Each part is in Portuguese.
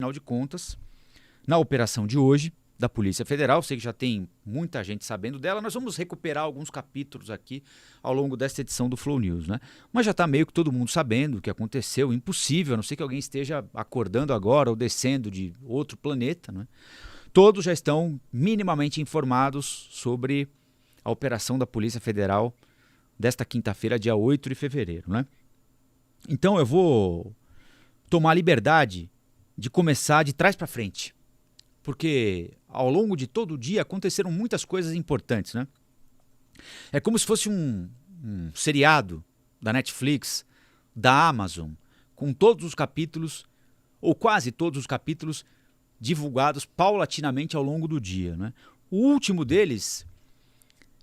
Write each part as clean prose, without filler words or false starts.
Afinal de contas, na operação de hoje da Polícia Federal, sei que já tem muita gente sabendo dela, nós vamos recuperar alguns capítulos aqui ao longo desta edição do Flow News, né? Mas já está meio que todo mundo sabendo o que aconteceu, impossível, a não ser que alguém esteja acordando agora ou descendo de outro planeta, né? Todos já estão minimamente informados sobre a operação da Polícia Federal desta quinta-feira, dia 8 de fevereiro, né? Então eu vou tomar a liberdade de começar de trás para frente, porque ao longo de todo o dia aconteceram muitas coisas importantes, né? É como se fosse um seriado da Netflix, da Amazon, com todos os capítulos, ou quase todos os capítulos, divulgados paulatinamente ao longo do dia, né? O último deles,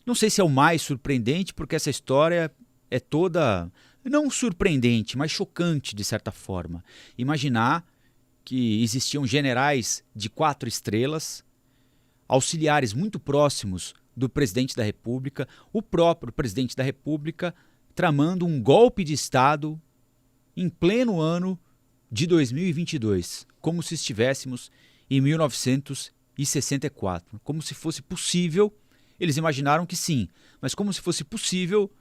não sei se é o mais surpreendente, porque essa história é toda, não surpreendente, mas chocante de certa forma. Imaginar que existiam generais de 4 estrelas, auxiliares muito próximos do presidente da República, o próprio presidente da República tramando um golpe de Estado em pleno ano de 2022, como se estivéssemos em 1964, como se fosse possível. Eles imaginaram que sim, mas como se fosse possível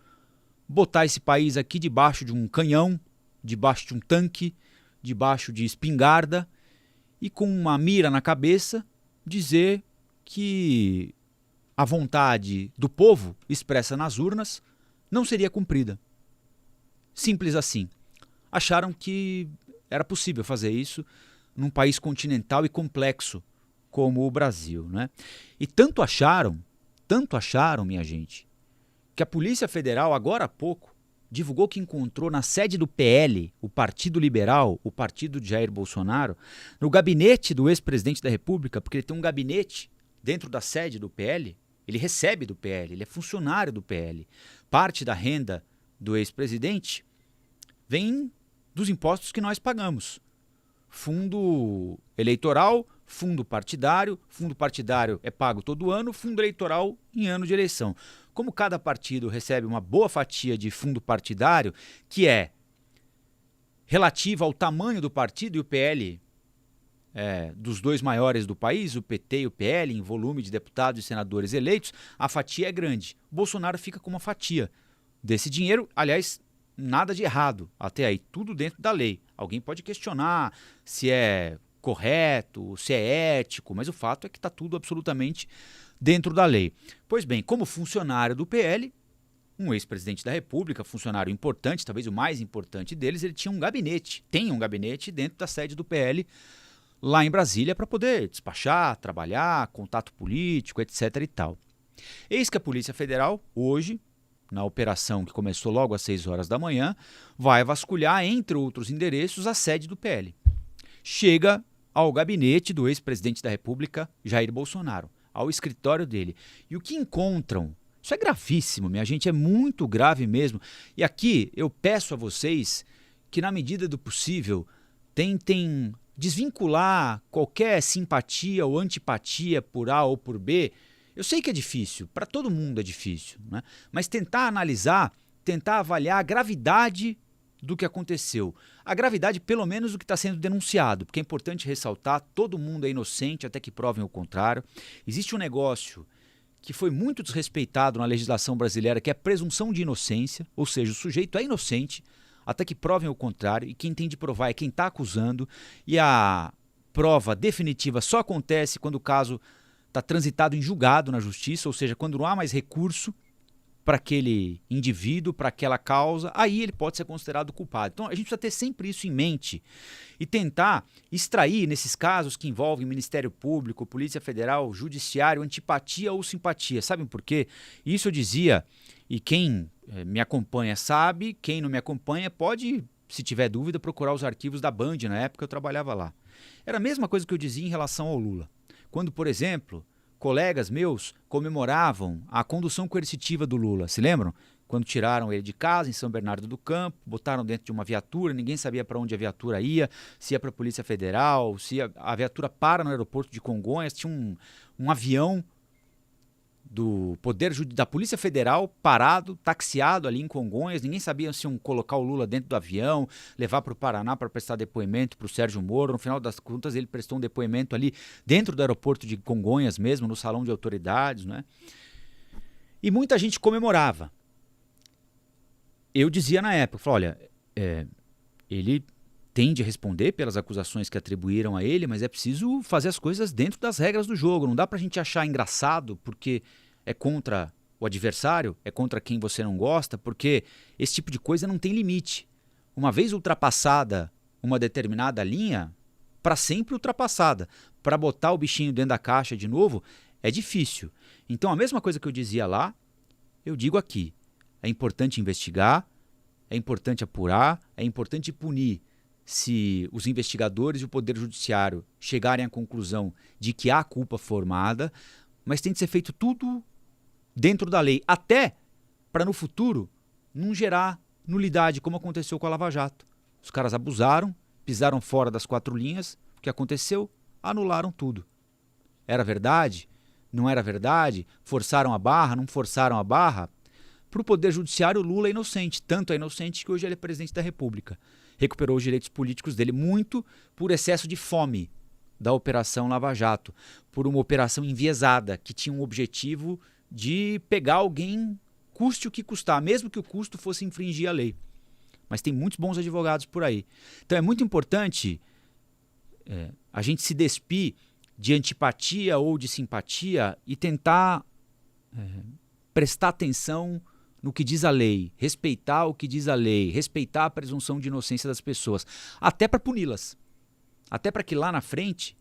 botar esse país aqui debaixo de um canhão, debaixo de um tanque, debaixo de espingarda e com uma mira na cabeça dizer que a vontade do povo expressa nas urnas não seria cumprida. Simples assim. Acharam que era possível fazer isso num país continental e complexo como o Brasil, né? E tanto acharam, minha gente, que a Polícia Federal, agora há pouco, divulgou que encontrou na sede do PL, o Partido Liberal, o partido de Jair Bolsonaro, no gabinete do ex-presidente da República, porque ele tem um gabinete dentro da sede do PL, ele recebe do PL, ele é funcionário do PL. Parte da renda do ex-presidente vem dos impostos que nós pagamos. Fundo eleitoral, fundo partidário é pago todo ano, fundo eleitoral em ano de eleição. Como cada partido recebe uma boa fatia de fundo partidário, que é relativa ao tamanho do partido, e o PL dos dois maiores do país, o PT e o PL, em volume de deputados e senadores eleitos, a fatia é grande. O Bolsonaro fica com uma fatia desse dinheiro, aliás, nada de errado até aí, tudo dentro da lei. Alguém pode questionar se é correto, se é ético, mas o fato é que está tudo absolutamente dentro da lei. Pois bem, como funcionário do PL, um ex-presidente da República, funcionário importante, talvez o mais importante deles, ele tinha um gabinete, tem um gabinete dentro da sede do PL, lá em Brasília, para poder despachar, trabalhar, contato político, etc. e tal. Eis que a Polícia Federal, hoje, na operação que começou logo às 6 horas da manhã, vai vasculhar, entre outros endereços, a sede do PL. Chega ao gabinete do ex-presidente da República, Jair Bolsonaro, ao escritório dele. E o que encontram? Isso é gravíssimo, minha gente, é muito grave mesmo. E aqui eu peço a vocês que, na medida do possível, tentem desvincular qualquer simpatia ou antipatia por A ou por B. Eu sei que é difícil, para todo mundo é difícil, né? Mas tentar analisar, tentar avaliar a gravidade do que aconteceu. A gravidade, pelo menos, do que está sendo denunciado, porque é importante ressaltar, todo mundo é inocente até que provem o contrário. Existe um negócio que foi muito desrespeitado na legislação brasileira, que é a presunção de inocência, ou seja, o sujeito é inocente até que provem o contrário, e quem tem de provar é quem está acusando, e a prova definitiva só acontece quando o caso está transitado em julgado na justiça, ou seja, quando não há mais recurso para aquele indivíduo, para aquela causa, aí ele pode ser considerado culpado. Então a gente precisa ter sempre isso em mente e tentar extrair, nesses casos que envolvem Ministério Público, Polícia Federal, Judiciário, antipatia ou simpatia. Sabem por quê? Isso eu dizia, e quem me acompanha sabe, quem não me acompanha pode, se tiver dúvida, procurar os arquivos da Band, na época eu trabalhava lá. Era a mesma coisa que eu dizia em relação ao Lula. Quando, por exemplo, colegas meus comemoravam a condução coercitiva do Lula, se lembram? Quando tiraram ele de casa em São Bernardo do Campo, botaram dentro de uma viatura, ninguém sabia para onde a viatura ia, se ia para a Polícia Federal, se a viatura para no aeroporto de Congonhas, tinha um avião da Polícia Federal parado, taxiado ali em Congonhas. Ninguém sabia se iam colocar o Lula dentro do avião, levar para o Paraná para prestar depoimento para o Sérgio Moro. No final das contas, ele prestou um depoimento ali dentro do aeroporto de Congonhas mesmo, no salão de autoridades, né? E muita gente comemorava. Eu dizia na época, olha, ele tem de responder pelas acusações que atribuíram a ele, mas é preciso fazer as coisas dentro das regras do jogo. Não dá pra gente achar engraçado porque é contra o adversário, é contra quem você não gosta, porque esse tipo de coisa não tem limite. Uma vez ultrapassada uma determinada linha, para sempre ultrapassada. Para botar o bichinho dentro da caixa de novo, é difícil. Então a mesma coisa que eu dizia lá, eu digo aqui. É importante investigar, é importante apurar, é importante punir se os investigadores e o Poder Judiciário chegarem à conclusão de que há culpa formada, mas tem de ser feito tudo dentro da lei, até para no futuro não gerar nulidade, como aconteceu com a Lava Jato. Os caras abusaram, pisaram fora das 4 linhas, o que aconteceu? Anularam tudo. Era verdade? Não era verdade? Forçaram a barra? Não forçaram a barra? Para o Poder Judiciário, o Lula é inocente, tanto é inocente que hoje ele é presidente da República. Recuperou os direitos políticos dele muito por excesso de fome da Operação Lava Jato, por uma operação enviesada que tinha um objetivo de pegar alguém, custe o que custar, mesmo que o custo fosse infringir a lei. Mas tem muitos bons advogados por aí. Então é muito importante a gente se despir de antipatia ou de simpatia e tentar prestar atenção no que diz a lei, respeitar o que diz a lei, respeitar a presunção de inocência das pessoas, até para puni-las. Até para que lá na frente,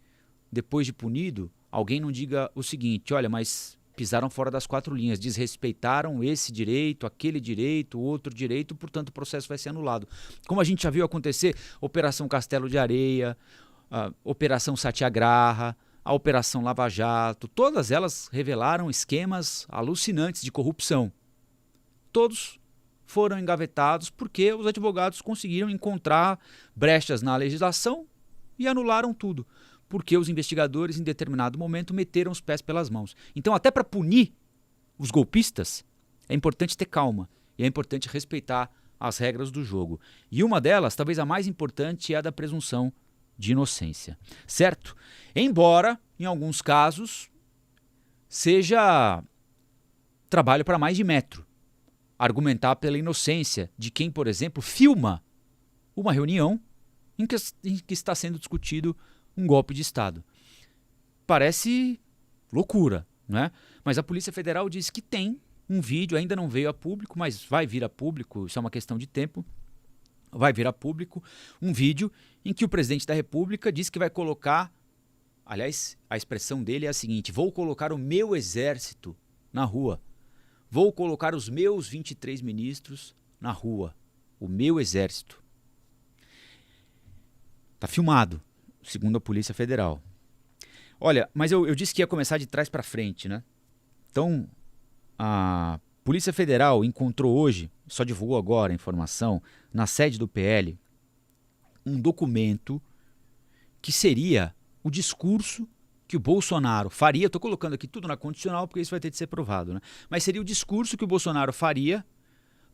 depois de punido, alguém não diga o seguinte, olha, mas pisaram fora das 4 linhas, desrespeitaram esse direito, aquele direito, outro direito, portanto o processo vai ser anulado. Como a gente já viu acontecer, Operação Castelo de Areia, a Operação Satyagraha, a Operação Lava Jato, todas elas revelaram esquemas alucinantes de corrupção. Todos foram engavetados porque os advogados conseguiram encontrar brechas na legislação e anularam tudo, porque os investigadores em determinado momento meteram os pés pelas mãos. Então, até para punir os golpistas, é importante ter calma e é importante respeitar as regras do jogo. E uma delas, talvez a mais importante, é a da presunção de inocência, certo? Embora, em alguns casos, seja trabalho para mais de metro argumentar pela inocência de quem, por exemplo, filma uma reunião em que está sendo discutido um golpe de Estado. Parece loucura, né? Mas a Polícia Federal diz que tem um vídeo, ainda não veio a público, mas vai vir a público, isso é uma questão de tempo, vai vir a público um vídeo em que o presidente da República diz que vai colocar, aliás, a expressão dele é a seguinte, vou colocar o meu exército na rua. Vou colocar os meus 23 ministros na rua. O meu exército. Está filmado, segundo a Polícia Federal. Olha, mas eu disse que ia começar de trás para frente, né? Então, a Polícia Federal encontrou hoje, só divulgou agora a informação, na sede do PL, um documento que seria o discurso que o Bolsonaro faria, estou colocando aqui tudo na condicional porque isso vai ter de ser provado, né? Mas seria o discurso que o Bolsonaro faria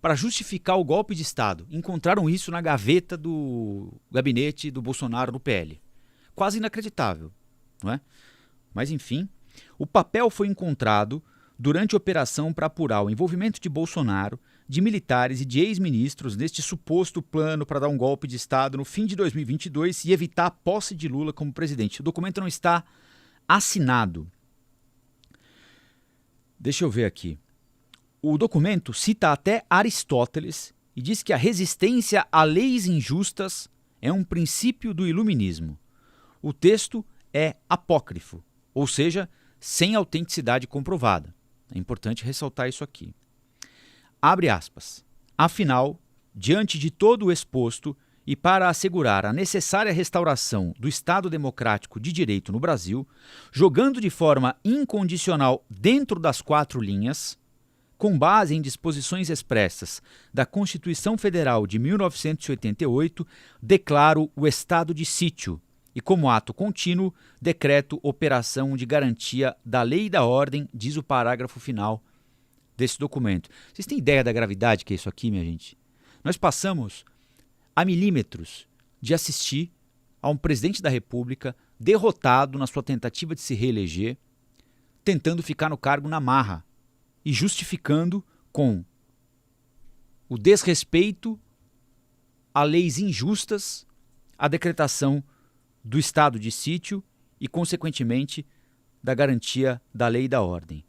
para justificar o golpe de Estado. Encontraram isso na gaveta do gabinete do Bolsonaro no PL. Quase inacreditável, não é? Mas enfim, o papel foi encontrado durante a operação para apurar o envolvimento de Bolsonaro, de militares e de ex-ministros neste suposto plano para dar um golpe de Estado no fim de 2022 e evitar a posse de Lula como presidente. O documento não está assinado. Deixa eu ver aqui. O documento cita até Aristóteles e diz que a resistência a leis injustas é um princípio do iluminismo. O texto é apócrifo, ou seja, sem autenticidade comprovada. É importante ressaltar isso aqui. Abre aspas. Afinal, diante de todo o exposto e para assegurar a necessária restauração do Estado Democrático de Direito no Brasil, jogando de forma incondicional dentro das 4 linhas, com base em disposições expressas da Constituição Federal de 1988, declaro o estado de sítio E como ato contínuo, decreto operação de garantia da lei e da ordem, diz o parágrafo final desse documento. Vocês têm ideia da gravidade que é isso aqui, minha gente? Nós passamos a milímetros de assistir a um presidente da República derrotado na sua tentativa de se reeleger, tentando ficar no cargo na marra e justificando com o desrespeito a leis injustas a decretação do estado de sítio e, consequentemente, da garantia da lei e da ordem.